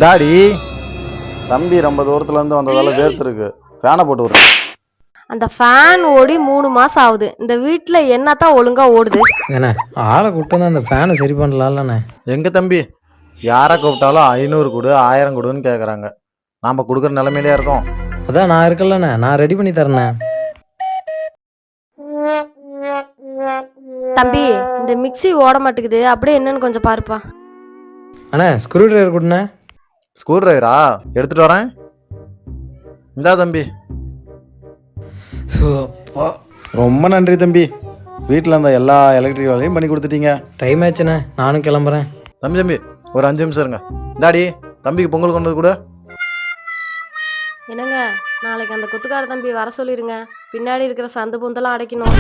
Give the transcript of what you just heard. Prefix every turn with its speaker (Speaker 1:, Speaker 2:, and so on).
Speaker 1: Daddy தம்பி ரொம்ப தூரத்துல இருந்து வந்ததால வேர்த்துருக்கு. ஃபேனை போட்டு விடுறேன்.
Speaker 2: அந்த ஃபேன் ஓடி 3 மாசம் ஆகுது. இந்த வீட்ல என்னத்தான் ஒழுங்கா ஓடுது?
Speaker 3: ஏண்ணே ஆளை கூப்பிட்டு வந்து அந்த ஃபேனை சரி பண்ணலாம்லண்ணே.
Speaker 1: எங்க தம்பி யாரை கூப்பிட்டாலும் 500 கொடு 1000 கொடுன்னு கேட்குறாங்க. நாம கொடுக்குற நிலைமையிலே இருக்கோம்.
Speaker 3: அதான் நான் இருக்கலண்ணே, நான் ரெடி பண்ணி தரேண்ணே.
Speaker 2: தம்பி, இந்த மிக்ஸி ஓட மாட்டேங்குது. அப்படியே என்னன்னு கொஞ்சம் பாருப்பா.
Speaker 3: அண்ணே ஸ்க்ரூ டிரைவர் கொடுண்ணே.
Speaker 1: ஸ்க்ரூ டிரைவரா எடுத்துட்டு வரேன். இந்தா தம்பி.
Speaker 3: அப்பா
Speaker 1: ரொம்ப நன்றி தம்பி. வீட்டில் இருந்த எல்லா எலக்ட்ரிக் வேலையும் பண்ணி கொடுத்துட்டீங்க.
Speaker 3: டைம் ஆச்சுண்ணே, நானும் கிளம்புறேன்.
Speaker 1: தம்பி ஒரு 5 நிமிஷம் இருங்க. டாடி தம்பிக்கு பொங்கல் கொண்டது கூட.
Speaker 2: என்னங்க, நாளைக்கு அந்த குத்துக்கார தம்பி வர சொல்லிருங்க. பின்னாடி இருக்கிற சந்து பொந்தெல்லாம் அடைக்கணும்.